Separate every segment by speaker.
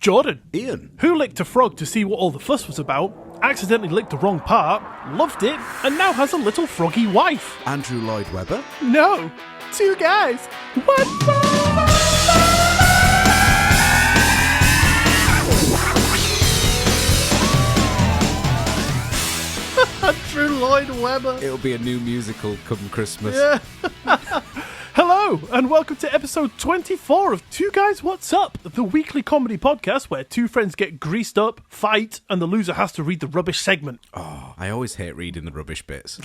Speaker 1: Jordan.
Speaker 2: Iain.
Speaker 1: Who licked a frog to see what all the fuss was about, accidentally licked the wrong part, loved it, and now has a little froggy wife.
Speaker 2: Andrew Lloyd Webber.
Speaker 1: No, two guys, one Andrew Lloyd Webber.
Speaker 2: It'll be a new musical come Christmas.
Speaker 1: Yeah. Hello, and welcome to episode 24 of Two Guys What's Up, the weekly comedy podcast where two friends get greased up, fight, and the loser has to read the rubbish segment.
Speaker 2: Oh, I always hate reading the rubbish bits.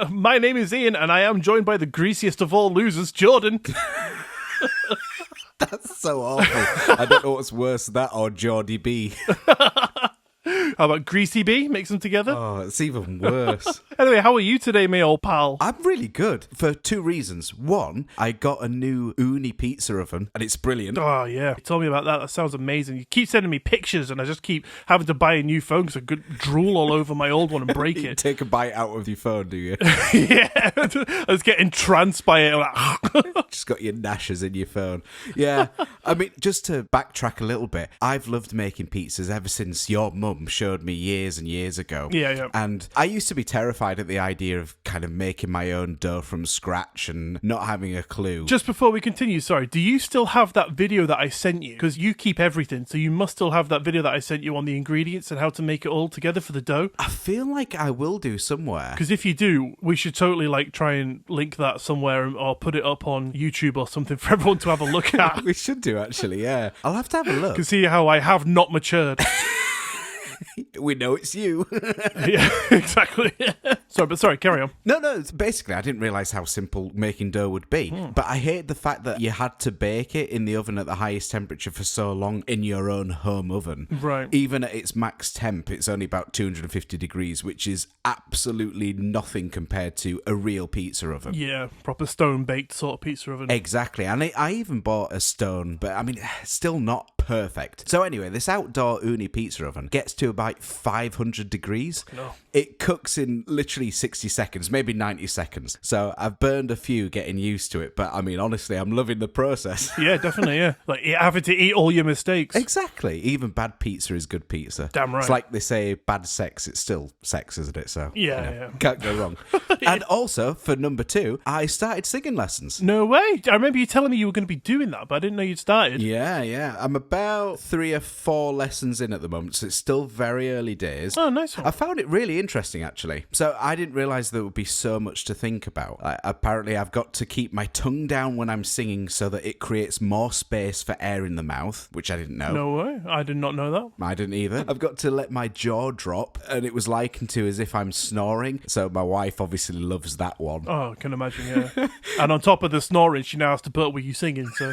Speaker 1: My name is Iain, and I am joined by the greasiest of all losers, Jordan.
Speaker 2: That's so awful. I don't know what's worse, that or Geordie B.
Speaker 1: How about Greasy B? Mix them together.
Speaker 2: Oh, it's even worse.
Speaker 1: Anyway, how are you today, my old pal?
Speaker 2: I'm really good for two reasons. One, I got a new uni pizza oven, and it's brilliant.
Speaker 1: Oh, yeah. You told me about that. That sounds amazing. You keep sending me pictures, and I just keep having to buy a new phone because I could drool all over my old one and break
Speaker 2: You
Speaker 1: it.
Speaker 2: take a bite out of your phone, do you?
Speaker 1: Yeah. I was getting entranced by it. Like,
Speaker 2: Just got your gnashers in your phone. Yeah. I mean, just to backtrack a little bit, I've loved making pizzas ever since your mum showed me years and years ago.
Speaker 1: Yeah.
Speaker 2: And I used to be terrified at the idea of kind of making my own dough from scratch and not having a clue.
Speaker 1: Just before we continue, sorry, do you still have that video that I sent you? Because you keep everything, so you must still have that video that I sent you on the ingredients and how to make it all together for the dough.
Speaker 2: I feel like I will do somewhere.
Speaker 1: Because if you do, we should totally try and link that somewhere or put it up on YouTube or something for everyone to have a look at.
Speaker 2: We should do, actually, yeah. I'll have to have a look.
Speaker 1: You can see how I have not matured.
Speaker 2: We know it's you.
Speaker 1: Yeah, exactly. Sorry, carry on.
Speaker 2: No, basically, I didn't realise how simple making dough would be. But I hate the fact that you had to bake it in the oven at the highest temperature for so long in your own home oven.
Speaker 1: Right.
Speaker 2: Even at its max temp, it's only about 250 degrees, which is absolutely nothing compared to a real pizza oven.
Speaker 1: Yeah, proper stone-baked sort of pizza oven.
Speaker 2: Exactly. And I even bought a stone, but I mean, still not perfect. So anyway, this outdoor uni pizza oven gets to about 500 degrees.
Speaker 1: No.
Speaker 2: It cooks in literally 60 seconds, maybe 90 seconds. So I've burned a few getting used to it, but I mean, honestly, I'm loving the process.
Speaker 1: Yeah, definitely, yeah. Like, you're having to eat all your mistakes.
Speaker 2: Exactly. Even bad pizza is good pizza.
Speaker 1: Damn right.
Speaker 2: It's like they say bad sex, it's still sex, isn't it? So
Speaker 1: Yeah.
Speaker 2: can't go wrong. And also, for number 2, I started singing lessons.
Speaker 1: No way. I remember you telling me you were going to be doing that, but I didn't know you'd started.
Speaker 2: Yeah. I'm about 3 or 4 lessons in at the moment, so it's still very early days.
Speaker 1: Oh, nice one.
Speaker 2: I found it really interesting, actually. So I didn't realise there would be so much to think about. Apparently, I've got to keep my tongue down when I'm singing so that it creates more space for air in the mouth, which I didn't know.
Speaker 1: No way. I did not know that.
Speaker 2: I didn't either. I've got to let my jaw drop, and it was likened to as if I'm snoring. So my wife obviously loves that one.
Speaker 1: Oh, I can imagine, yeah. And on top of the snoring, she now has to put up with you singing, so...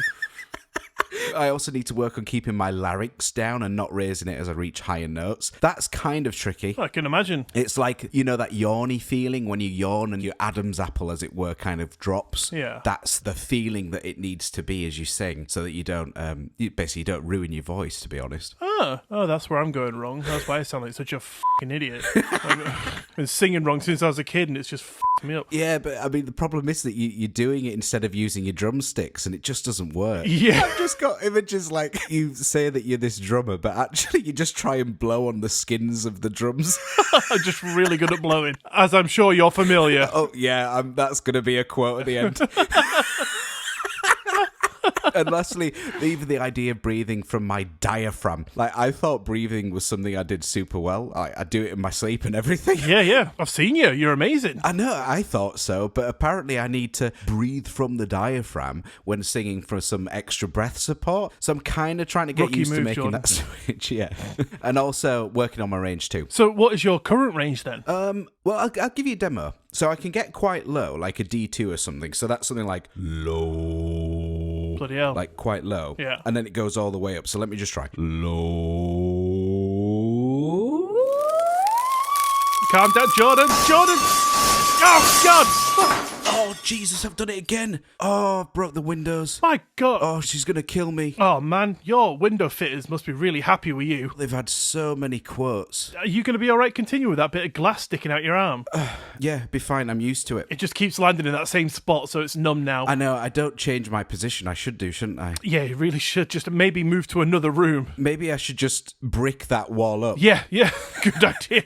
Speaker 2: I also need to work on keeping my larynx down and not raising it as I reach higher notes. That's kind of tricky.
Speaker 1: I can imagine.
Speaker 2: It's like, you know, that yawny feeling when you yawn and your Adam's apple, as it were, kind of drops.
Speaker 1: Yeah.
Speaker 2: That's the feeling that it needs to be as you sing, so that you don't, you don't ruin your voice, to be honest.
Speaker 1: Oh, that's where I'm going wrong. That's why I sound like such a fucking idiot. I've been singing wrong since I was a kid, and it's just fucked me up.
Speaker 2: Yeah, but I mean, the problem is that you're doing it instead of using your drumsticks, and it just doesn't work.
Speaker 1: Yeah.
Speaker 2: I've just got images like you say that you're this drummer, but actually you just try and blow on the skins of the drums.
Speaker 1: I'm just really good at blowing, as I'm sure you're familiar.
Speaker 2: Oh, yeah, that's going to be a quote at the end. And lastly, even the idea of breathing from my diaphragm. Like, I thought breathing was something I did super well. I do it in my sleep and everything.
Speaker 1: Yeah. I've seen you. You're amazing.
Speaker 2: I know, I thought so, but apparently I need to breathe from the diaphragm when singing for some extra breath support. So I'm kind of trying to get
Speaker 1: Rookie
Speaker 2: used to
Speaker 1: move,
Speaker 2: making
Speaker 1: Jordan.
Speaker 2: that switch, yeah. And also working on my range too.
Speaker 1: So what is your current range then?
Speaker 2: Well, I'll give you a demo. So I can get quite low, like a D2 or something. So that's something like low.
Speaker 1: Bloody hell.
Speaker 2: Like quite low.
Speaker 1: Yeah.
Speaker 2: And then it goes all the way up. So let me just try. Low.
Speaker 1: Calm down, Jordan. Oh, God.
Speaker 2: Oh, Jesus, I've done it again. Oh, I've broke the windows.
Speaker 1: My God.
Speaker 2: Oh, she's going to kill me.
Speaker 1: Oh, man, your window fitters must be really happy with you.
Speaker 2: They've had so many quotes.
Speaker 1: Are you going to be all right continuing with that bit of glass sticking out your arm?
Speaker 2: Yeah, be fine. I'm used to it.
Speaker 1: It just keeps landing in that same spot, so it's numb now.
Speaker 2: I know. I don't change my position. I should do, shouldn't I?
Speaker 1: Yeah, you really should. Just maybe move to another room.
Speaker 2: Maybe I should just brick that wall up.
Speaker 1: Yeah, good idea.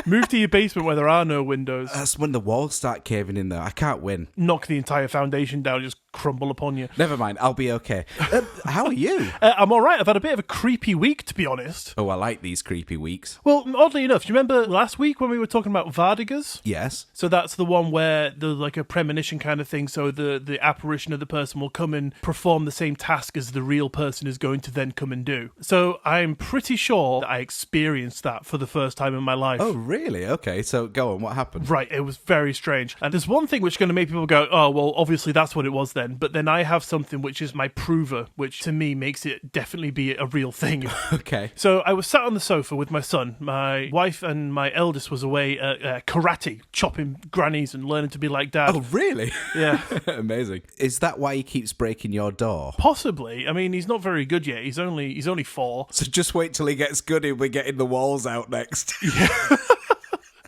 Speaker 1: Move to your basement where there are no windows.
Speaker 2: That's when the walls start caving in, though. I can't win.
Speaker 1: Knock the entire foundation down, just crumble upon you.
Speaker 2: Never mind. I'll be okay. How are you?
Speaker 1: I'm all right. I've had a bit of a creepy week, to be honest.
Speaker 2: Oh, I like these creepy weeks.
Speaker 1: Well, oddly enough, do you remember last week when we were talking about Vardigas?
Speaker 2: Yes.
Speaker 1: So that's the one where there's like a premonition kind of thing. So the apparition of the person will come and perform the same task as the real person is going to then come and do. So I'm pretty sure that I experienced that for the first time in my life.
Speaker 2: Oh, really? Okay, so go on. What happened?
Speaker 1: Right, it was very strange. And there's one thing which is going to make people go, oh, well, obviously that's what it was then. But then I have something which is my prover, which to me makes it definitely be a real thing.
Speaker 2: Okay.
Speaker 1: So I was sat on the sofa with my son. My wife and my eldest was away at karate, chopping grannies and learning to be like dad.
Speaker 2: Oh, really?
Speaker 1: Yeah.
Speaker 2: Amazing. Is that why he keeps breaking your door?
Speaker 1: Possibly. I mean, he's not very good yet. He's only 4.
Speaker 2: So just wait till he gets good and we're getting the walls out next.
Speaker 1: Yeah.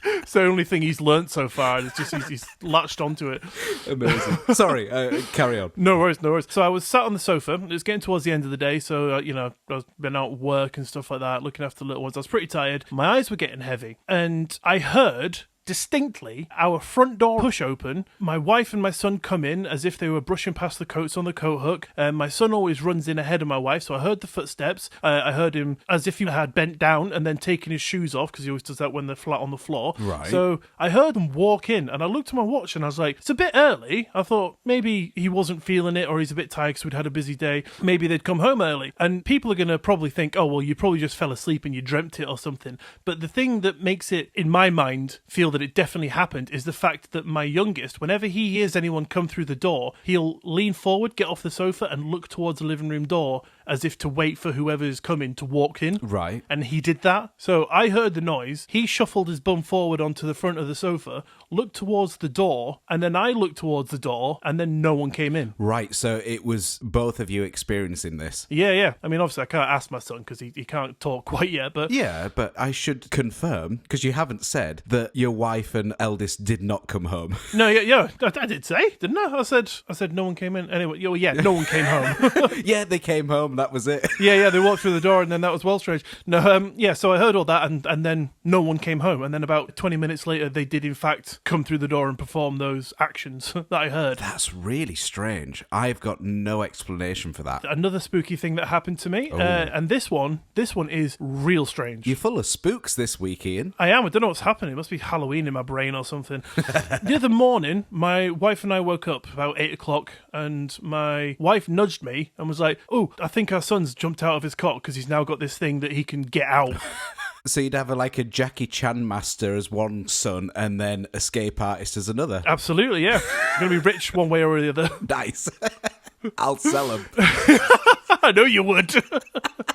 Speaker 1: It's the only thing he's learnt so far. It's just he's latched onto it.
Speaker 2: Amazing. Sorry, carry on.
Speaker 1: No worries. So I was sat on the sofa. It was getting towards the end of the day, so, I've been out at work and stuff like that, looking after the little ones. I was pretty tired. My eyes were getting heavy. And I heard distinctly our front door push open. My wife and my son come in as if they were brushing past the coats on the coat hook. My son always runs in ahead of my wife, so I heard the footsteps. I heard him as if he had bent down and then taken his shoes off, because he always does that when they're flat on the floor.
Speaker 2: Right.
Speaker 1: So I heard him walk in, and I looked at my watch and I was like, it's a bit early. I thought maybe he wasn't feeling it, or he's a bit tired because we'd had a busy day. Maybe they'd come home early. And people are going to probably think, oh, well, you probably just fell asleep and you dreamt it or something. But the thing that makes it, in my mind, feel that it definitely happened is the fact that my youngest, whenever he hears anyone come through the door, he'll lean forward, get off the sofa and look towards the living room door as if to wait for whoever is coming to walk in.
Speaker 2: Right.
Speaker 1: And he did that. So I heard the noise. He shuffled his bum forward onto the front of the sofa, looked towards the door, and then I looked towards the door, and then no one came in.
Speaker 2: Right, so it was both of you experiencing this.
Speaker 1: Yeah. I mean, obviously I can't ask my son because he can't talk quite yet, but...
Speaker 2: Yeah, but I should confirm, because you haven't said, that your wife and eldest did not come home.
Speaker 1: No, yeah, I did say, didn't I? I said no one came in. Anyway, yeah, no one came home.
Speaker 2: Yeah, they came home, that was it.
Speaker 1: Yeah, they walked through the door, and then that was well strange. No, so I heard all that, and then no one came home. And then about 20 minutes later, they did in fact come through the door and perform those actions that I heard.
Speaker 2: That's really strange. I've got no explanation for that.
Speaker 1: Another spooky thing that happened to me, and this one is real strange.
Speaker 2: You're full of spooks this week, Iain.
Speaker 1: I am. I don't know what's happening. It must be Halloween in my brain or something. The other morning, my wife and I woke up about 8 o'clock, and my wife nudged me and was like, oh, I think our son's jumped out of his cot because he's now got this thing that he can get out.
Speaker 2: So you'd have a Jackie Chan master as one son and then escape artist as another.
Speaker 1: Absolutely, yeah. Going to be rich one way or the other.
Speaker 2: Nice. I'll sell them.
Speaker 1: I know you would.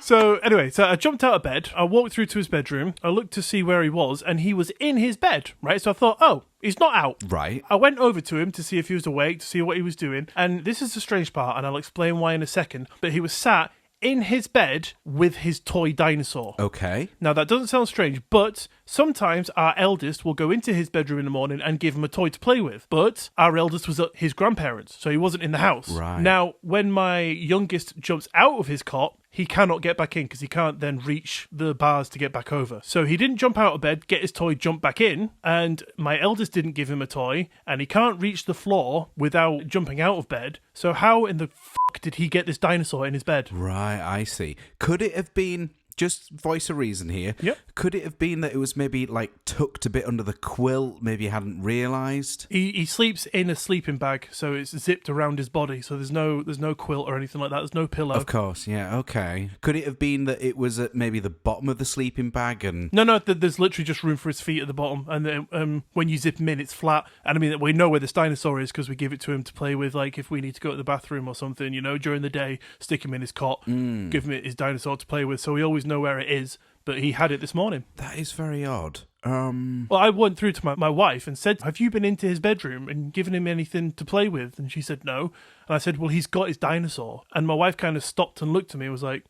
Speaker 1: So I jumped out of bed. I walked through to his bedroom. I looked to see where he was, and he was in his bed, right? So I thought, oh, he's not out.
Speaker 2: Right.
Speaker 1: I went over to him to see if he was awake, to see what he was doing. And this is the strange part, and I'll explain why in a second. But he was sat in his bed with his toy dinosaur.
Speaker 2: Okay.
Speaker 1: Now, that doesn't sound strange, but sometimes our eldest will go into his bedroom in the morning and give him a toy to play with. But our eldest was at his grandparents', so he wasn't in the house.
Speaker 2: Right.
Speaker 1: Now, when my youngest jumps out of his cot, he cannot get back in because he can't then reach the bars to get back over. So he didn't jump out of bed, get his toy, jump back in, and my eldest didn't give him a toy, and he can't reach the floor without jumping out of bed. So how in the fuck did he get this dinosaur in his bed?
Speaker 2: Right, I see. Could it have been... Just voice a reason here.
Speaker 1: Yep.
Speaker 2: Could it have been that it was maybe tucked a bit under the quilt? Maybe you hadn't realised.
Speaker 1: He sleeps in a sleeping bag, so it's zipped around his body. So there's no quilt or anything like that. There's no pillow.
Speaker 2: Of course, yeah, okay. Could it have been that it was at maybe the bottom of the sleeping bag and?
Speaker 1: No. There's literally just room for his feet at the bottom, and then when you zip him in, it's flat. And I mean, we know where this dinosaur is because we give it to him to play with. If we need to go to the bathroom or something, during the day, stick him in his cot, give him his dinosaur to play with. So he always know where it is, but he had it this morning.
Speaker 2: That is very odd.
Speaker 1: Well, I went through to my wife and said, have you been into his bedroom and given him anything to play with? And she said, no. And I said, well, he's got his dinosaur. And my wife kind of stopped and looked at me and was like,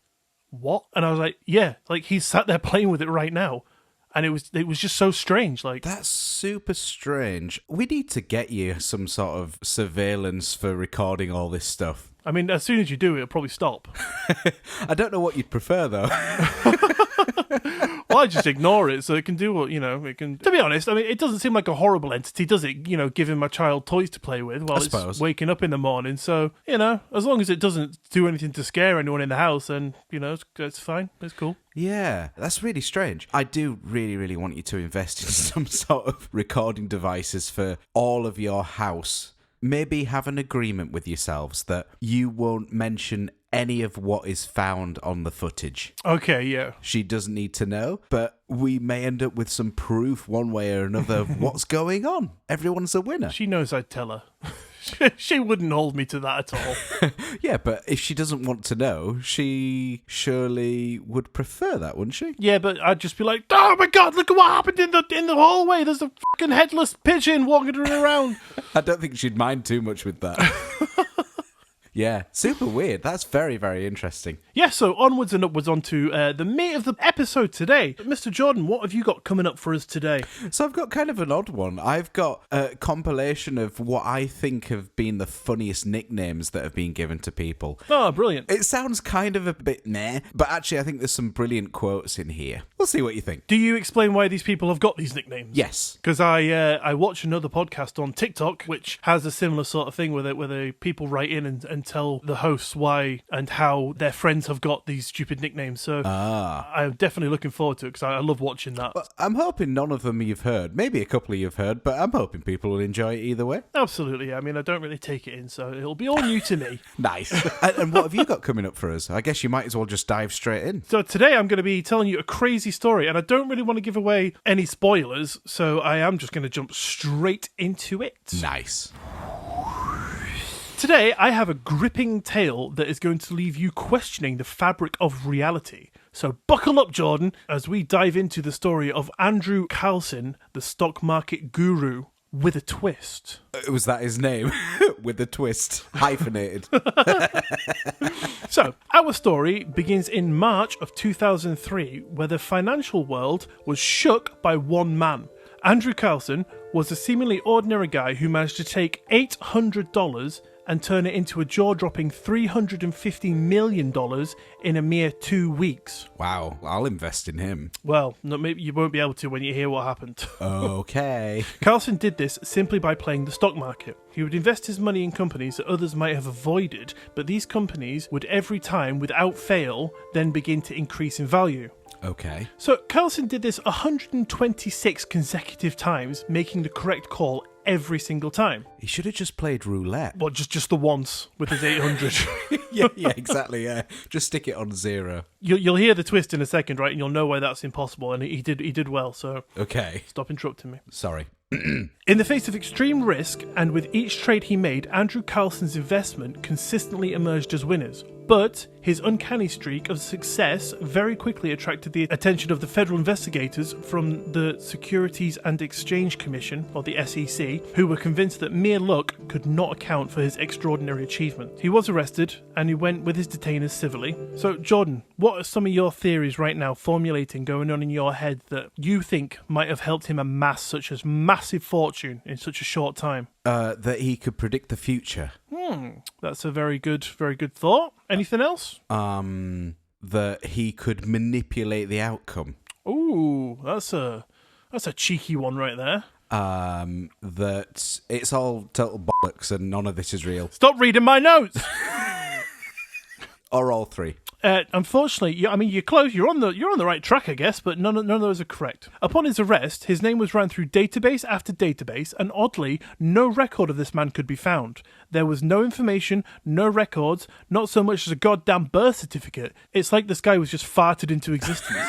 Speaker 1: what? And I was like, yeah, like he's sat there playing with it right now. And it was just so strange. Like,
Speaker 2: that's super strange. We need to get you some sort of surveillance for recording all this stuff.
Speaker 1: I mean, as soon as you do, it'll probably stop.
Speaker 2: I don't know what you'd prefer, though.
Speaker 1: Well, I just ignore it so it can do what, it can... To be honest, I mean, it doesn't seem like a horrible entity, does it? Giving my child toys to play with while it's waking up in the morning. So, as long as it doesn't do anything to scare anyone in the house, then, it's fine. It's cool.
Speaker 2: Yeah, that's really strange. I do really, really want you to invest in some sort of recording devices for all of your house. Maybe have an agreement with yourselves that you won't mention any of what is found on the footage.
Speaker 1: Okay, yeah.
Speaker 2: She doesn't need to know, but we may end up with some proof one way or another of what's going on. Everyone's a winner.
Speaker 1: She knows I'd tell her. She wouldn't hold me to that at all.
Speaker 2: Yeah, but if she doesn't want to know, she surely would prefer that, wouldn't she?
Speaker 1: Yeah, but I'd just be like, oh my God, look at what happened in the hallway. There's a fucking headless pigeon walking around.
Speaker 2: I don't think she'd mind too much with that. Yeah, super weird. That's very, very interesting.
Speaker 1: Yeah, so onwards and upwards onto the meat of the episode today. Mr. Jordan, what have you got coming up for us today?
Speaker 2: So I've got kind of an odd one. I've got a compilation of what I think have been the funniest nicknames that have been given to people.
Speaker 1: Oh, brilliant.
Speaker 2: It sounds kind of a bit meh, but actually I think there's some brilliant quotes in here. We'll see what you think.
Speaker 1: Do you explain why these people have got these nicknames?
Speaker 2: Yes.
Speaker 1: Because I watch another podcast on TikTok, which has a similar sort of thing where the people write in and tell the hosts why and how their friends have got these stupid nicknames. So I'm definitely looking forward to it because I love watching that.
Speaker 2: Well, I'm hoping none of them you've heard. Maybe a couple of you've heard, but I'm hoping people will enjoy it either way.
Speaker 1: Absolutely. I mean, I don't really take it in, so it'll be all new to me.
Speaker 2: Nice. And what have you got coming up for us? I guess you might as well just dive straight in.
Speaker 1: So today I'm going to be telling you a crazy story, and I don't really want to give away any spoilers, so I am just going to jump straight into it.
Speaker 2: Nice.
Speaker 1: Today, I have a gripping tale that is going to leave you questioning the fabric of reality. So buckle up, Jordan, as we dive into the story of Andrew Carlson, the stock market guru, with a twist.
Speaker 2: Was that his name? With a twist. Hyphenated.
Speaker 1: So, our story begins in March of 2003, where the financial world was shook by one man. Andrew Carlson was a seemingly ordinary guy who managed to take $800 and turn it into a jaw-dropping $350 million in a mere 2 weeks.
Speaker 2: Wow, I'll invest in him.
Speaker 1: Well, no, maybe you won't be able to when you hear what happened.
Speaker 2: Okay.
Speaker 1: Carlson did this simply by playing the stock market. He would invest his money in companies that others might have avoided, but these companies would every time, without fail, then begin to increase in value.
Speaker 2: Okay.
Speaker 1: So Carlson did this 126 consecutive times, making the correct call every single time.
Speaker 2: He should have just played roulette.
Speaker 1: Well, just the once with his 800.
Speaker 2: yeah, exactly, yeah. Just stick it on 0.
Speaker 1: You'll hear the twist in a second, right? And you'll know why that's impossible. And he did well, so...
Speaker 2: Okay.
Speaker 1: Stop interrupting me.
Speaker 2: Sorry.
Speaker 1: In the face of extreme risk, and with each trade he made, Andrew Carlson's investment consistently emerged as winners. But his uncanny streak of success very quickly attracted the attention of the federal investigators from the Securities and Exchange Commission, or the SEC, who were convinced that mere luck could not account for his extraordinary achievement. He was arrested, and he went with his detainers civilly. So, Jordan, what are some of your theories right now formulating going on in your head that you think might have helped him amass such a massive fortune in such a short time?
Speaker 2: That he could predict the future.
Speaker 1: That's a very good thought. Anything else?
Speaker 2: That he could manipulate the outcome.
Speaker 1: Ooh, that's a cheeky one right there.
Speaker 2: That it's all total bollocks and none of this is real.
Speaker 1: Stop reading my notes.
Speaker 2: Or all three.
Speaker 1: Unfortunately, you're close. You're on the right track, I guess, but none of those are correct. Upon his arrest, his name was ran through database after database, and oddly, no record of this man could be found. There was no information, no records, not so much as a goddamn birth certificate. It's like this guy was just farted into existence.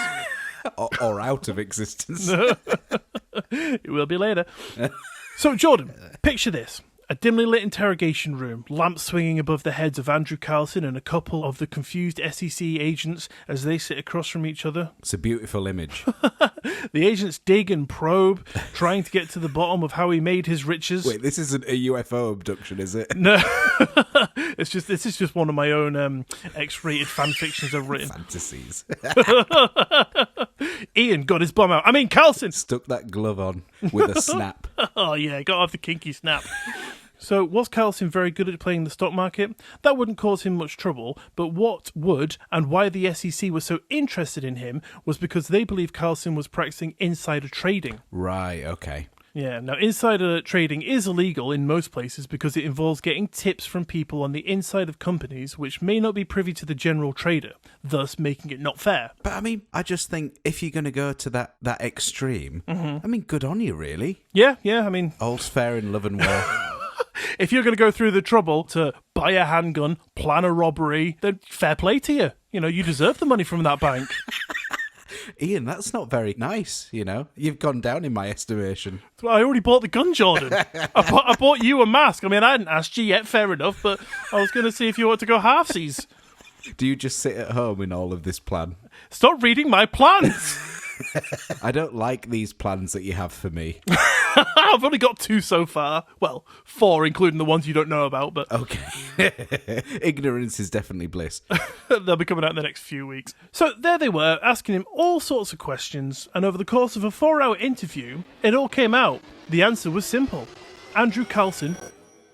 Speaker 2: or out of existence.
Speaker 1: It will be later. So, Jordan, picture this. A dimly lit interrogation room, lamps swinging above the heads of Andrew Carlson and a couple of the confused SEC agents as they sit across from each other.
Speaker 2: It's a beautiful image.
Speaker 1: The agents dig and probe, trying to get to the bottom of how he made his riches.
Speaker 2: Wait, this isn't a UFO abduction, is it?
Speaker 1: No, this is just one of my own X-rated fan fictions I've written.
Speaker 2: Fantasies.
Speaker 1: Iain got his bum out. I mean, Carlson
Speaker 2: Stuck that glove on with a snap.
Speaker 1: Oh yeah, got off the kinky snap. So, was Carlson very good at playing the stock market? That wouldn't cause him much trouble, but what would, and why the SEC was so interested in him, was because they believed Carlson was practicing insider trading.
Speaker 2: Right, okay.
Speaker 1: Yeah, now insider trading is illegal in most places because it involves getting tips from people on the inside of companies which may not be privy to the general trader, thus making it not fair.
Speaker 2: But I mean, I just think if you're going to go to that extreme, I mean, good on you, really.
Speaker 1: Yeah, I mean...
Speaker 2: All's fair in love and war.
Speaker 1: If you're going to go through the trouble to buy a handgun, plan a robbery, then fair play to you. You know, you deserve the money from that bank.
Speaker 2: Iain, that's not very nice, you know? You've gone down in my estimation.
Speaker 1: Well, I already bought the gun, Jordan. I bought you a mask. I mean, I hadn't asked you yet, fair enough, but I was going to see if you want to go halfsies.
Speaker 2: Do you just sit at home in all of this plan?
Speaker 1: Stop reading my plans.
Speaker 2: I don't like these plans that you have for me.
Speaker 1: I've only got 2 so far. Well, 4, including the ones you don't know about, but...
Speaker 2: Okay. Ignorance is definitely bliss.
Speaker 1: They'll be coming out in the next few weeks. So there they were, asking him all sorts of questions, and over the course of a 4-hour interview, it all came out. The answer was simple. Andrew Carlson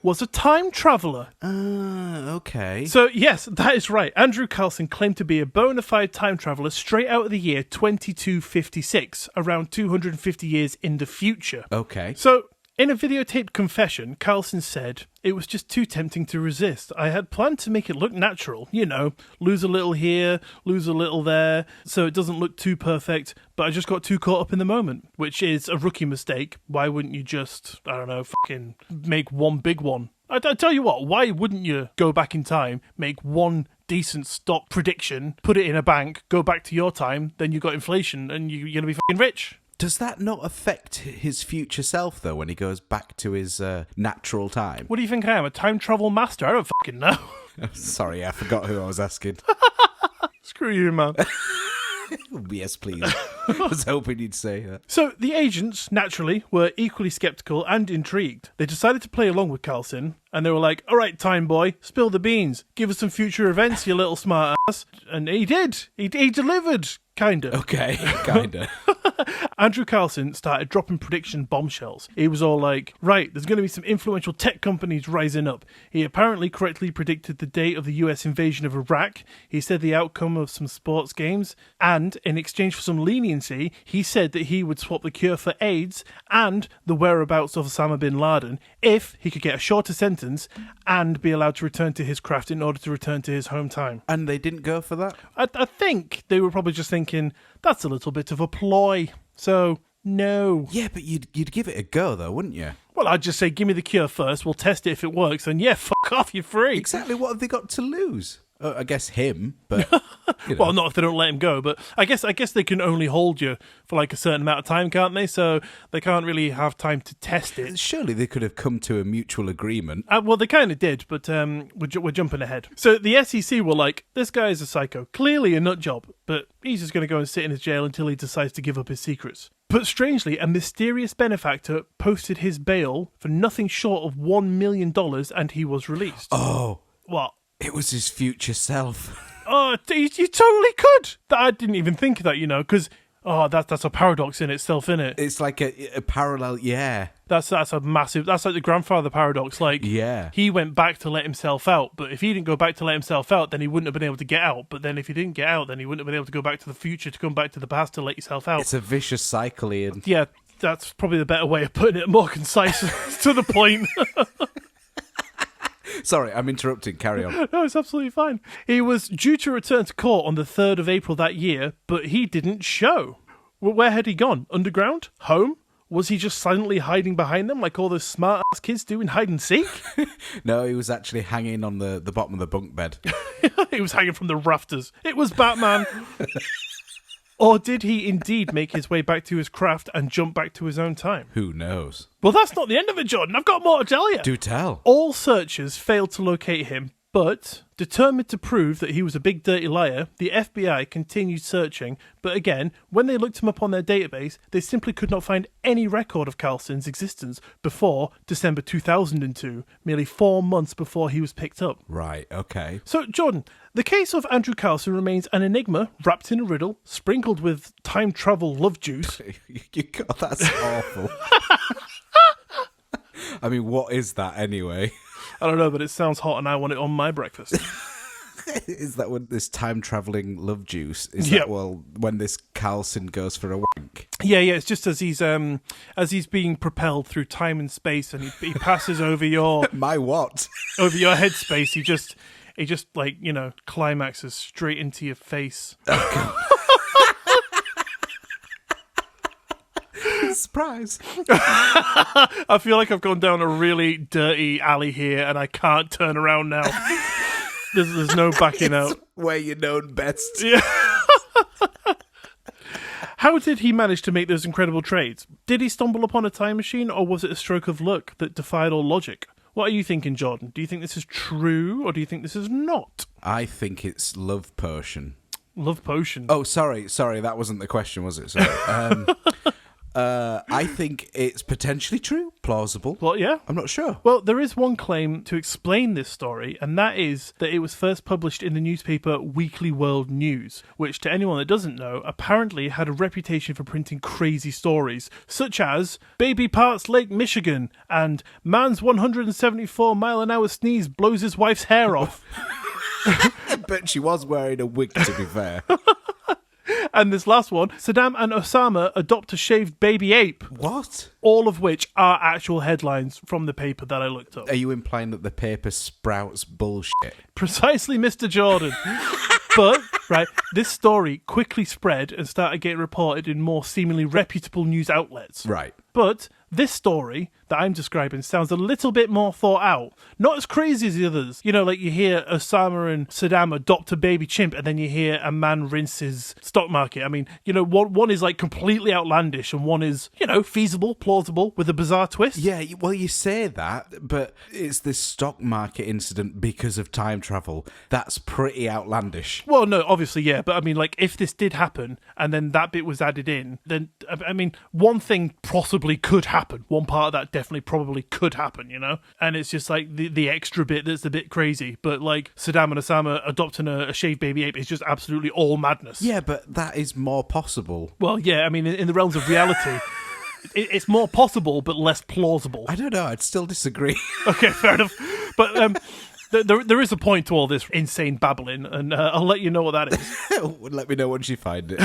Speaker 1: was a time traveller.
Speaker 2: Okay.
Speaker 1: So, yes, that is right. Andrew Carlson claimed to be a bona fide time traveller straight out of the year 2256, around 250 years in the future.
Speaker 2: Okay.
Speaker 1: So, in a videotaped confession, Carlson said, "It was just too tempting to resist. I had planned to make it look natural. You know, lose a little here, lose a little there, so it doesn't look too perfect, but I just got too caught up in the moment," which is a rookie mistake. Why wouldn't you just, I don't know, fucking make one big one? I tell you what, why wouldn't you go back in time, make one decent stock prediction, put it in a bank, go back to your time, then you got inflation, and you're going to be fucking rich?
Speaker 2: Does that not affect his future self, though, when he goes back to his natural time?
Speaker 1: What do you think I am, a time travel master? I don't fucking know.
Speaker 2: Sorry, I forgot who I was asking.
Speaker 1: Screw you, man.
Speaker 2: Yes, please. I was hoping you'd say that.
Speaker 1: So the agents, naturally, were equally sceptical and intrigued. They decided to play along with Carlson, and they were like, "All right, time boy, spill the beans. Give us some future events, you little smart ass." And he did. He delivered, kinda.
Speaker 2: Okay, kinda.
Speaker 1: Andrew Carlson started dropping prediction bombshells. He was all like, right, there's going to be some influential tech companies rising up. He apparently correctly predicted the date of the US invasion of Iraq. He said the outcome of some sports games. And in exchange for some leniency, he said that he would swap the cure for AIDS and the whereabouts of Osama bin Laden if he could get a shorter sentence and be allowed to return to his craft in order to return to his home time.
Speaker 2: And they didn't go for that?
Speaker 1: I think they were probably just thinking, that's a little bit of a ploy. So, no.
Speaker 2: Yeah, but you'd give it a go, though, wouldn't you?
Speaker 1: Well, I'd just say, give me the cure first, we'll test it if it works, and yeah, fuck off, you're free.
Speaker 2: Exactly, what have they got to lose? I guess him, but... You know.
Speaker 1: Well, not if they don't let him go, but I guess they can only hold you for like a certain amount of time, can't they? So they can't really have time to test it.
Speaker 2: Surely they could have come to a mutual agreement.
Speaker 1: Well, they kind of did, but we're jumping ahead. So the SEC were like, this guy is a psycho, clearly a nut job, but he's just going to go and sit in his jail until he decides to give up his secrets. But strangely, a mysterious benefactor posted his bail for nothing short of $1 million, and he was released.
Speaker 2: Oh.
Speaker 1: What?
Speaker 2: It was his future self.
Speaker 1: Oh, you totally could. I didn't even think of that, you know, because that's a paradox in itself, isn't it?
Speaker 2: It's like a parallel, yeah.
Speaker 1: That's a massive. That's like the grandfather paradox. Like,
Speaker 2: yeah,
Speaker 1: he went back to let himself out, but if he didn't go back to let himself out, then he wouldn't have been able to get out. But then if he didn't get out, then he wouldn't have been able to go back to the future to come back to the past to let yourself out.
Speaker 2: It's a vicious cycle, Iain.
Speaker 1: Yeah, that's probably the better way of putting it. More concise, to the point.
Speaker 2: Sorry, I'm interrupting. Carry on.
Speaker 1: No, it's absolutely fine. He was due to return to court on the 3rd of April that year, but he didn't show. Well, where had he gone? Underground? Home? Was he just silently hiding behind them like all those smart-ass kids do in hide and seek?
Speaker 2: No, he was actually hanging on the bottom of the bunk bed.
Speaker 1: He was hanging from the rafters. It was Batman. Or did he indeed make his way back to his craft and jump back to his own time?
Speaker 2: Who knows?
Speaker 1: Well, that's not the end of it, Jordan. I've got more to tell you.
Speaker 2: Do tell.
Speaker 1: All searchers failed to locate him, but determined to prove that he was a big dirty liar, the FBI continued searching. But again, when they looked him up on their database, they simply could not find any record of Carlson's existence before December 2002, merely 4 months before he was picked up.
Speaker 2: Right, okay.
Speaker 1: So, Jordan, the case of Andrew Carlson remains an enigma wrapped in a riddle, sprinkled with time travel love juice.
Speaker 2: God, that's awful. I mean, what is that anyway?
Speaker 1: I don't know, but it sounds hot and I want it on my breakfast.
Speaker 2: Is that when this time-travelling love juice? Is
Speaker 1: Yep.
Speaker 2: that, well, when this Carlson goes for a wank?
Speaker 1: Yeah, it's just as he's being propelled through time and space, and he passes over your
Speaker 2: My what?
Speaker 1: over your headspace. He just like, climaxes straight into your face.
Speaker 2: Surprise.
Speaker 1: I feel like I've gone down a really dirty alley here, and I can't turn around now. There's no backing out.
Speaker 2: Where you're known best.
Speaker 1: Yeah. How did he manage to make those incredible trades? Did he stumble upon a time machine, or was it a stroke of luck that defied all logic? What are you thinking, Jordan? Do you think this is true, or do you think this is not?
Speaker 2: I think it's love potion.
Speaker 1: Love potion.
Speaker 2: Oh, sorry, that wasn't the question, was it? Sorry. I think it's potentially true, plausible.
Speaker 1: Well, yeah.
Speaker 2: I'm not sure.
Speaker 1: Well, there is one claim to explain this story, and that is that it was first published in the newspaper Weekly World News, which, to anyone that doesn't know, apparently had a reputation for printing crazy stories, such as Baby Parts Lake Michigan and Man's 174-mile-an-hour sneeze blows his wife's hair off.
Speaker 2: But she was wearing a wig, to be fair.
Speaker 1: And this last one, Saddam and Osama adopt a shaved baby ape.
Speaker 2: What?
Speaker 1: All of which are actual headlines from the paper that I looked up.
Speaker 2: Are you implying that the paper sprouts bullshit?
Speaker 1: Precisely, Mr. Jordan. But, right, this story quickly spread and started getting reported in more seemingly reputable news outlets.
Speaker 2: Right.
Speaker 1: But this story that I'm describing sounds a little bit more thought out. Not as crazy as the others. Like you hear Osama and Saddam adopt a baby chimp, and then you hear a man rinse his stock market. I mean, one is like completely outlandish, and one is, feasible, plausible, with a bizarre twist.
Speaker 2: Yeah, well, you say that, but it's this stock market incident because of time travel. That's pretty outlandish.
Speaker 1: Well, no, obviously, yeah. But I mean, like, if this did happen and then that bit was added in, then, I mean, one thing possibly could happen. One part of that definitely probably could happen, And it's just like the extra bit that's a bit crazy. But like Saddam and Osama adopting a shaved baby ape is just absolutely all madness.
Speaker 2: Yeah, but that is more possible.
Speaker 1: Well, yeah, I mean, in the realms of reality, it's more possible but less plausible.
Speaker 2: I don't know, I'd still disagree.
Speaker 1: Okay, fair enough. But there is a point to all this insane babbling, and I'll let you know what that is.
Speaker 2: Let me know once you find it.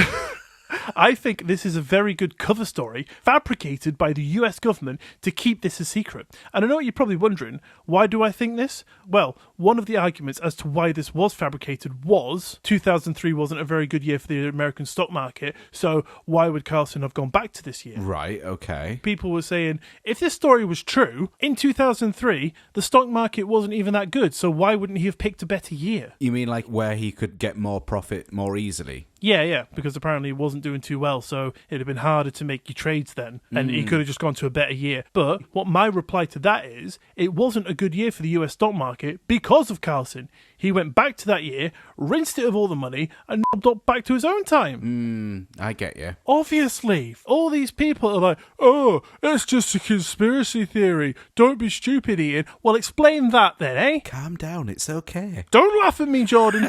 Speaker 1: I think this is a very good cover story fabricated by the US government to keep this a secret. And I know you're probably wondering, why do I think this? Well, one of the arguments as to why this was fabricated was 2003 wasn't a very good year for the American stock market, so why would Carlson have gone back to this year?
Speaker 2: Right, okay.
Speaker 1: People were saying, if this story was true, in 2003, the stock market wasn't even that good, so why wouldn't he have picked a better year?
Speaker 2: You mean like where he could get more profit more easily?
Speaker 1: Yeah, because apparently it wasn't doing too well, so it'd have been harder to make your trades then, and he could have just gone to a better year. But what my reply to that is, it wasn't a good year for the US stock market because of Carlson. He went back to that year, rinsed it of all the money, and knobbed up back to his own time.
Speaker 2: I get you.
Speaker 1: Obviously, all these people are like, oh, it's just a conspiracy theory. Don't be stupid, Iain. Well, explain that then, eh?
Speaker 2: Calm down, it's okay.
Speaker 1: Don't laugh at me, Jordan.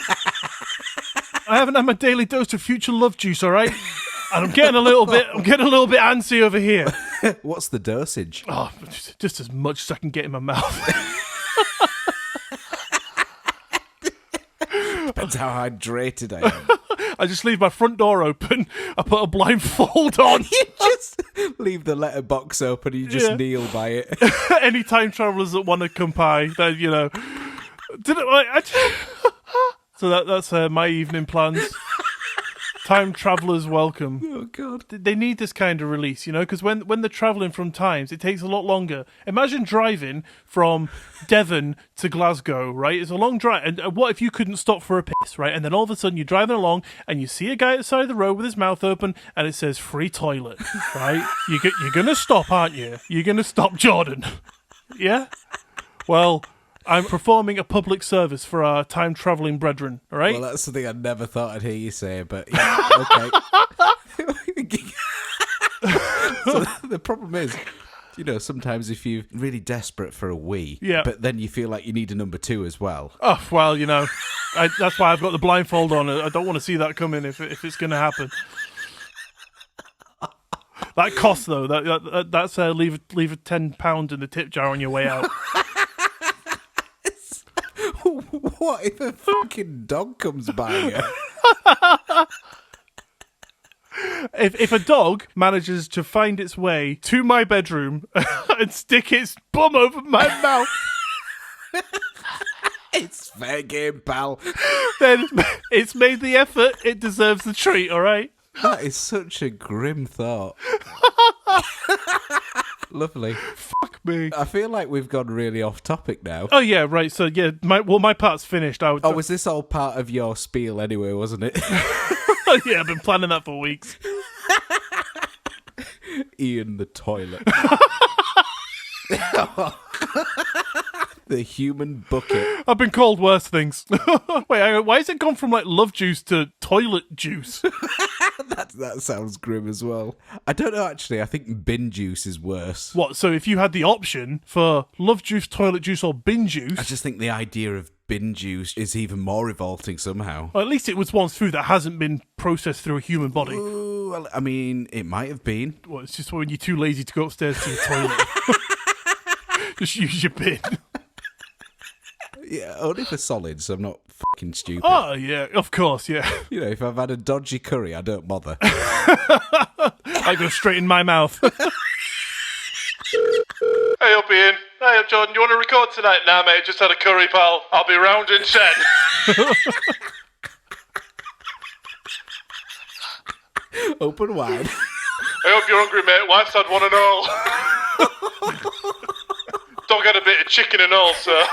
Speaker 1: I haven't had my daily dose of future love juice, all right? And I'm getting a little bit antsy over here.
Speaker 2: What's the dosage?
Speaker 1: Oh, just as much as I can get in my mouth.
Speaker 2: Depends how hydrated I am.
Speaker 1: I just leave my front door open. I put a blindfold on.
Speaker 2: You just leave the letterbox open and you just kneel by it.
Speaker 1: Any time travelers that want to come by, then, So that's my evening plans. Time travelers welcome.
Speaker 2: Oh, God.
Speaker 1: They need this kind of release, because when they're traveling from times, it takes a lot longer. Imagine driving from Devon to Glasgow, right? It's a long drive. And what if you couldn't stop for a piss, right? And then all of a sudden you're driving along and you see a guy at the side of the road with his mouth open and it says free toilet, right? You're going to stop, aren't you? You're going to stop, Jordan. Yeah? Well, I'm performing a public service for our time-travelling brethren, all right?
Speaker 2: Well, that's something I never thought I'd hear you say, but yeah, okay. So the problem is, sometimes if you're really desperate for a wee, but then you feel like you need a number two as well.
Speaker 1: Oh, well, that's why I've got the blindfold on. I don't want to see that coming if it's going to happen. That costs, though. That's leave a £10 in the tip jar on your way out.
Speaker 2: What if a fucking dog comes by you?
Speaker 1: If a dog manages to find its way to my bedroom and stick its bum over my mouth,
Speaker 2: it's fair game, pal.
Speaker 1: Then it's made the effort. It deserves the treat, all right?
Speaker 2: That is such a grim thought. Lovely.
Speaker 1: Fuck me.
Speaker 2: I feel like we've gone really off topic now.
Speaker 1: Oh, yeah, right. So, yeah, my part's finished.
Speaker 2: Was this all part of your spiel anyway, wasn't it?
Speaker 1: Yeah, I've been planning that for weeks.
Speaker 2: Iain the toilet. The human bucket.
Speaker 1: I've been called worse things. Wait, hang on, why has it gone from love juice to toilet juice?
Speaker 2: That sounds grim as well. I don't know, actually. I think bin juice is worse.
Speaker 1: What, so if you had the option for love juice, toilet juice, or bin juice...
Speaker 2: I just think the idea of bin juice is even more revolting somehow.
Speaker 1: Well, at least it was once food that hasn't been processed through a human body.
Speaker 2: Ooh, well, I mean, it might have been.
Speaker 1: Well, it's just when you're too lazy to go upstairs to your toilet. Just use your bin.
Speaker 2: Yeah, only for solids. I'm not fucking stupid.
Speaker 1: Oh, yeah, of course, yeah.
Speaker 2: If I've had a dodgy curry, I don't bother.
Speaker 1: I go straight in my mouth. Hey up, Iain. Hey up, Jordan. You want to record tonight? Nah, mate, just had a curry, pal. I'll be round in 10.
Speaker 2: Open wide.
Speaker 1: I hope you're hungry, mate. Wife's had one and all. Dog had a bit of chicken and all, sir.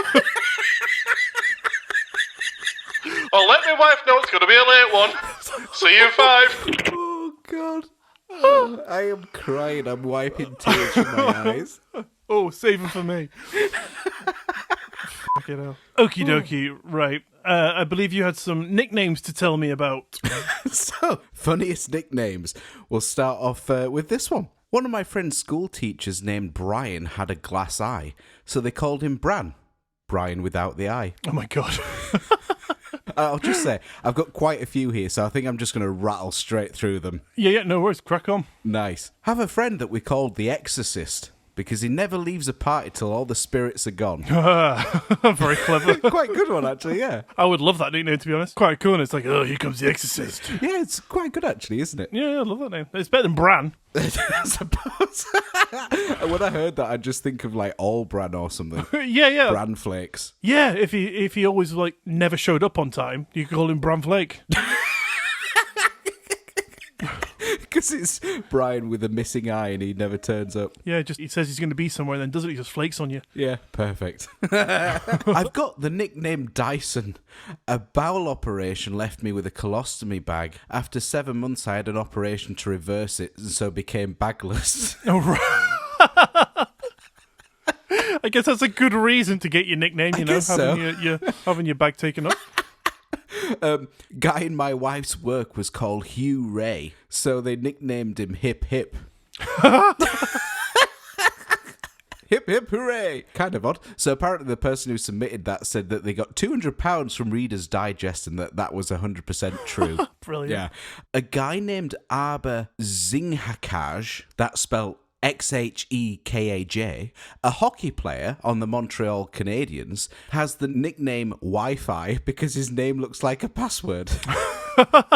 Speaker 1: I'll let my wife know it's going to be a late one. See you in 5.
Speaker 2: Oh, God. Oh, I am crying. I'm wiping tears from my eyes.
Speaker 1: Oh, save them for me. Fucking hell. Okie dokie, right. I believe you had some nicknames to tell me about.
Speaker 2: So, funniest nicknames. We'll start off with this one. One of my friend's school teachers named Brian had a glass eye, so they called him Bran. Brian without the eye.
Speaker 1: Oh my God.
Speaker 2: I'll just say, I've got quite a few here, so I think I'm just going to rattle straight through them.
Speaker 1: Yeah, no worries. Crack on.
Speaker 2: Nice. Have a friend that we called the Exorcist, because he never leaves a party till all the spirits are gone.
Speaker 1: Very clever.
Speaker 2: Quite a good one, actually, yeah.
Speaker 1: I would love that nickname, to be honest. Quite cool. It's like, oh, here comes the Exorcist.
Speaker 2: Yeah, it's quite good, actually, isn't it?
Speaker 1: Yeah, I love that name. It's better than Bran.
Speaker 2: I suppose. When I heard that, I just think of all Bran or something.
Speaker 1: Yeah.
Speaker 2: Bran Flakes.
Speaker 1: Yeah, if he always never showed up on time, you could call him Bran Flake.
Speaker 2: Because it's Brian with a missing eye and he never turns up.
Speaker 1: Yeah, he says he's going to be somewhere and then doesn't he? Just flakes on you.
Speaker 2: Yeah, perfect. I've got the nickname Dyson. A bowel operation left me with a colostomy bag. After 7 months, I had an operation to reverse it and so became bagless.
Speaker 1: Oh, right. I guess that's a good reason to get your nickname, having your bag taken up.
Speaker 2: Guy in my wife's work was called Hugh Ray, so they nicknamed him Hip Hip. Hip hip hooray! Kind of odd. So apparently the person who submitted that said that they got £200 from Reader's Digest and that was 100% true.
Speaker 1: Brilliant.
Speaker 2: Yeah. A guy named Arba Zinghakaj, that's spelled Xhekaj, a hockey player on the Montreal Canadiens, has the nickname Wi-Fi because his name looks like a password.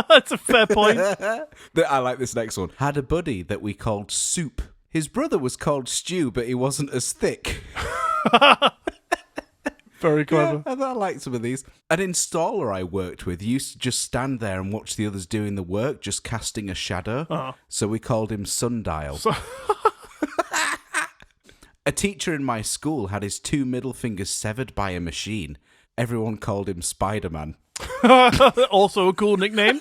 Speaker 1: That's a fair point.
Speaker 2: I like this next one. Had a buddy that we called Soup. His brother was called Stew, but he wasn't as thick.
Speaker 1: Very clever.
Speaker 2: Yeah, I like some of these. An installer I worked with used to just stand there and watch the others doing the work, just casting a shadow.
Speaker 1: Uh-huh.
Speaker 2: So we called him Sundial. A teacher in my school had his 2 middle fingers severed by a machine. Everyone called him Spider-Man.
Speaker 1: Also a cool nickname.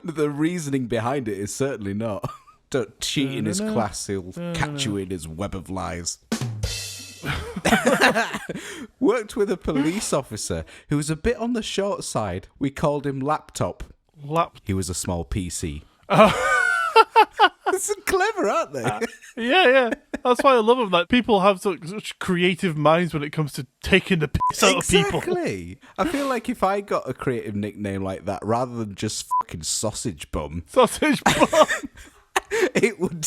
Speaker 2: The reasoning behind it is certainly not. Don't cheat in his class, he'll catch you in his web of lies. Worked with a police officer who was a bit on the short side. We called him Laptop. He was a small PC. It's clever, aren't they?
Speaker 1: Yeah. That's why I love them. Like, people have such creative minds when it comes to taking the piss out of people.
Speaker 2: Exactly. I feel like if I got a creative nickname like that, rather than just fucking Sausage Bum, it would,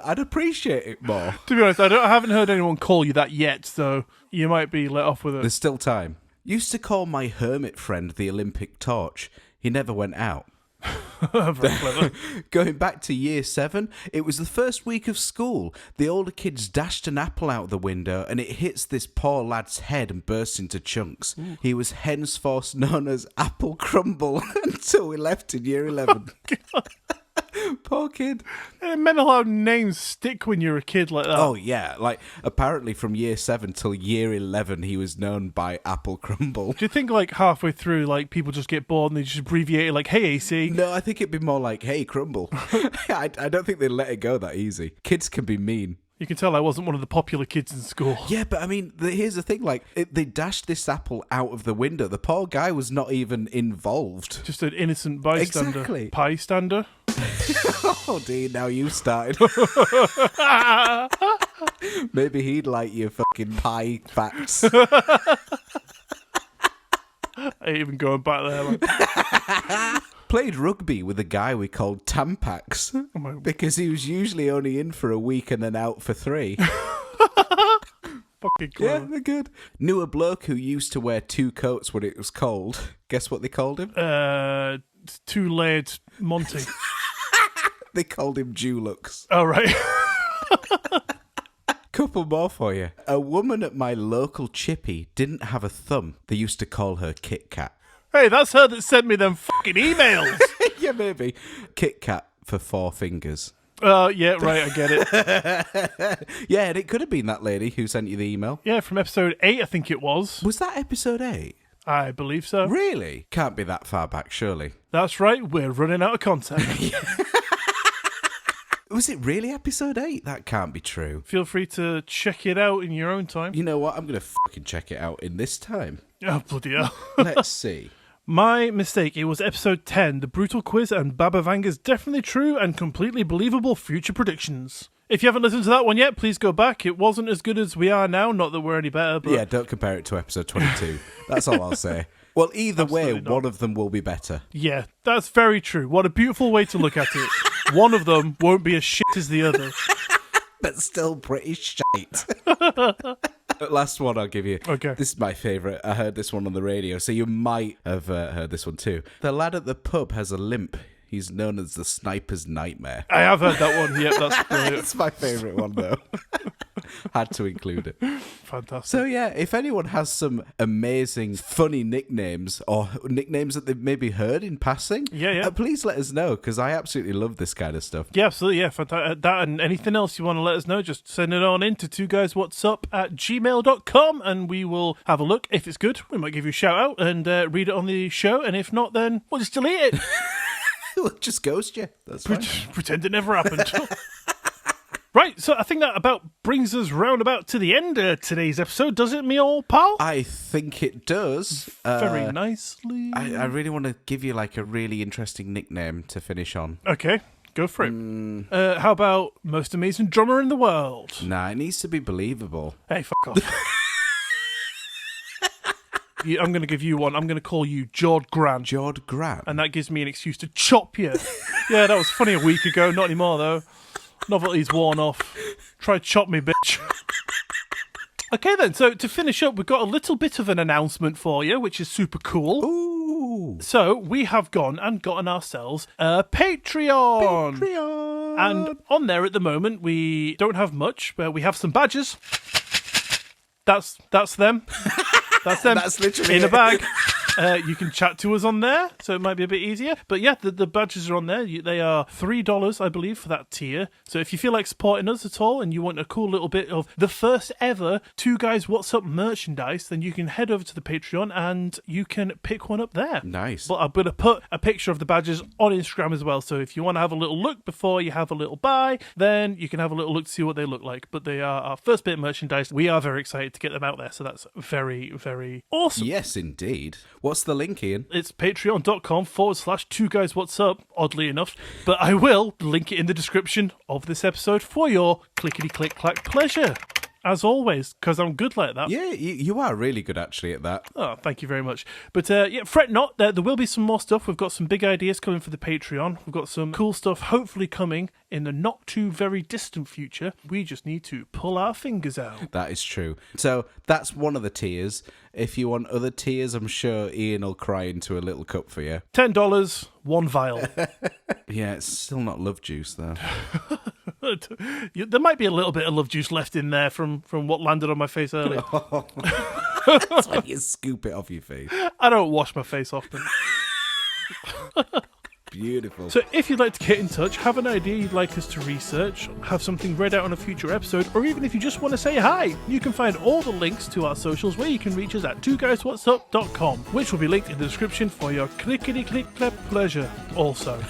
Speaker 2: I'd appreciate it more.
Speaker 1: To be honest, I haven't heard anyone call you that yet, so you might be let off with it.
Speaker 2: There's still time. Used to call my hermit friend the Olympic torch. He never went out.
Speaker 1: Very clever.
Speaker 2: Going back to year 7, it was the first week of school. The older kids dashed an apple out the window and it hits this poor lad's head and bursts into chunks. Ooh. He was henceforth known as Apple Crumble until we left in year 11. Oh, poor kid.
Speaker 1: Mental how names stick when you're a kid like that.
Speaker 2: Oh, yeah. Like, apparently from year 7 till year 11, he was known by Apple Crumble.
Speaker 1: Do you think, like, halfway through, like, people just get bored and they just abbreviate it like, hey, AC?
Speaker 2: No, I think it'd be more like, hey, Crumble. I don't think they'd let it go that easy. Kids can be mean.
Speaker 1: You can tell I wasn't one of the popular kids in school.
Speaker 2: Yeah, but I mean, here's the thing, like, they dashed this apple out of the window. The poor guy was not even involved.
Speaker 1: Just an innocent bystander.
Speaker 2: Exactly.
Speaker 1: Pie stander.
Speaker 2: Oh, dear, now you started. Maybe he'd like your fucking pie facts.
Speaker 1: I ain't even going back there. Like.
Speaker 2: Played rugby with a guy we called Tampax because he was usually only in for a week and then out for 3.
Speaker 1: Fucking cool.
Speaker 2: Yeah, they're good. Knew a bloke who used to wear 2 coats when it was cold. Guess what they called him?
Speaker 1: 2-layered Monty.
Speaker 2: They called him Dulux.
Speaker 1: Oh, right.
Speaker 2: Couple more for you. A woman at my local chippy didn't have a thumb. They used to call her Kit Kat.
Speaker 1: Hey, that's her that sent me them fucking emails.
Speaker 2: Yeah, maybe. Kit Kat for 4 fingers.
Speaker 1: Yeah, right, I get it.
Speaker 2: Yeah, and it could have been that lady who sent you the email.
Speaker 1: Yeah, from episode 8, I think it was.
Speaker 2: Was that episode 8?
Speaker 1: I believe so.
Speaker 2: Really? Can't be that far back, surely.
Speaker 1: That's right, we're running out of content.
Speaker 2: Was it really episode 8? That can't be true.
Speaker 1: Feel free to check it out in your own time.
Speaker 2: You know what? I'm going to fucking check it out in this time.
Speaker 1: Oh, bloody hell.
Speaker 2: Let's see.
Speaker 1: My mistake. It was episode 10, the brutal quiz and Baba Vanga's definitely true and completely believable future predictions. If you haven't listened to that one yet, please go back. It wasn't as good as we are now. Not that we're any better, but...
Speaker 2: Yeah, don't compare it to episode 22. That's all I'll say. Well, either way,
Speaker 1: not.
Speaker 2: One of them will be better.
Speaker 1: Yeah, that's very true. What a beautiful way to look at it. One of them won't be as shit as the other.
Speaker 2: But still pretty shite. Last one I'll give you.
Speaker 1: Okay.
Speaker 2: This is my favourite. I heard this one on the radio, so you might have heard this one too. The lad at the pub has a limp. He's known as the sniper's nightmare.
Speaker 1: I have heard that one. Yep, that's brilliant.
Speaker 2: It's my favourite one, though. Had to include it.
Speaker 1: Fantastic.
Speaker 2: So, yeah, if anyone has some amazing, funny nicknames or nicknames that they've maybe heard in passing, please let us know, because I absolutely love this kind of stuff.
Speaker 1: Yeah, absolutely. Yeah, fantastic. That and anything else you want to let us know, just send it on in to twoguyswhatsup@gmail.com and we will have a look. If it's good, we might give you a shout out and read it on the show. And if not, then we'll just delete it.
Speaker 2: We'll just ghost you. That's fine.
Speaker 1: Pretend it never happened. Right, so I think that about brings us roundabout to the end of today's episode, does it, me old pal?
Speaker 2: I think it does.
Speaker 1: Very nicely.
Speaker 2: I really want to give you like a really interesting nickname to finish on.
Speaker 1: Okay, go for it. How about most amazing drummer in the world?
Speaker 2: Nah, it needs to be believable.
Speaker 1: Hey, fuck off. I'm going to give you one. I'm going to call you Jord Grant.
Speaker 2: Jord Grant?
Speaker 1: And that gives me an excuse to chop you. Yeah, that was funny a week ago. Not anymore, though. Novelty's worn off. Try chop me, bitch. Okay, then. So, to finish up, we've got a little bit of an announcement for you, which is super cool.
Speaker 2: Ooh.
Speaker 1: So, we have gone and gotten ourselves a Patreon. And on there at the moment, we don't have much, but we have some badges. That's them. That's them.
Speaker 2: That's literally
Speaker 1: in a
Speaker 2: it.
Speaker 1: bag. You can chat to us on there, so it might be a bit easier. But yeah, the badges are on there. They are $3, I believe, for that tier. So if you feel like supporting us at all and you want a cool little bit of the first ever Two Guys What's Up merchandise, then you can head over to the Patreon and you can pick one up there.
Speaker 2: Nice.
Speaker 1: But I'm going to put a picture of the badges on Instagram as well. So if you want to have a little look before you have a little buy, then you can have a little look to see what they look like. But they are our first bit of merchandise. We are very excited to get them out there. So that's very, very awesome.
Speaker 2: Yes, indeed. What's the link, Iain?
Speaker 1: It's patreon.com/Two Guys What's Up, oddly enough. But I will link it in the description of this episode for your clickety-click-clack pleasure. As always, because I'm good like that.
Speaker 2: Yeah, you are really good actually at that.
Speaker 1: Oh, thank you very much. But yeah, fret not. There will be some more stuff. We've got some big ideas coming for the Patreon. We've got some cool stuff hopefully coming in the not too very distant future. We just need to pull our fingers out.
Speaker 2: That is true. So that's one of the tiers. If you want other tiers, I'm sure Iain will cry into a little cup for you.
Speaker 1: $10, one vial.
Speaker 2: Yeah, it's still not love juice though.
Speaker 1: There might be a little bit of love juice left in there from what landed on my face earlier.
Speaker 2: That's when you scoop it off your face.
Speaker 1: I don't wash my face often.
Speaker 2: Beautiful.
Speaker 1: So if you'd like to get in touch, have an idea you'd like us to research, have something read out on a future episode, or even if you just want to say hi, you can find all the links to our socials where you can reach us at twoguyswhatsup.com, which will be linked in the description for your clickety-click-clap pleasure also.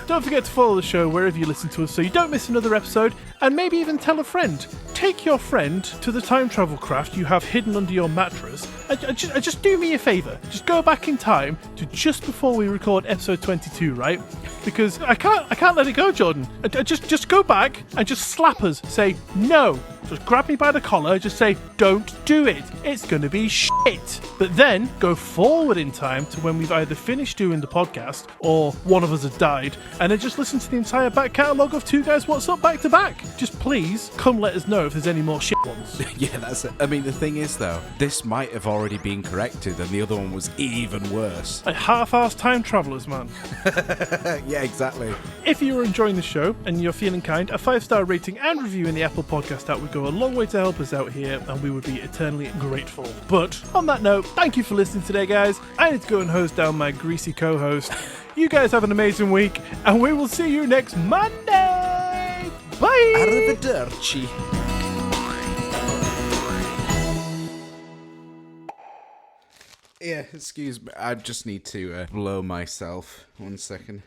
Speaker 1: Don't forget to follow the show wherever you listen to us so you don't miss another episode, and maybe even tell a friend. Take your friend to the time travel craft you have hidden under your mattress, and just do me a favour. Just go back in time to just before we record episode 22, right? Because I can't let it go, Jordan. Just go back and just slap us. Say no. Just grab me by the collar, just say, don't do it. It's going to be shit. But then go forward in time to when we've either finished doing the podcast or one of us has died, and then just listen to the entire back catalogue of Two Guys What's Up back to back. Just please come let us know if there's any more shit ones.
Speaker 2: Yeah, that's it. I mean, the thing is, though, this might have already been corrected and the other one was even worse.
Speaker 1: Like half-assed time travellers, man.
Speaker 2: Yeah, exactly.
Speaker 1: If you're enjoying the show and you're feeling kind, a 5-star rating and review in the Apple Podcast app would go a long way to help us out here, and we would be eternally grateful. But on that note, thank you for listening today, guys. I need to go and hose down my greasy co-host. You guys have an amazing week, and we will see you next Monday. Bye.
Speaker 2: Arrivederci. Yeah, excuse me. I just need to blow myself. 1 second.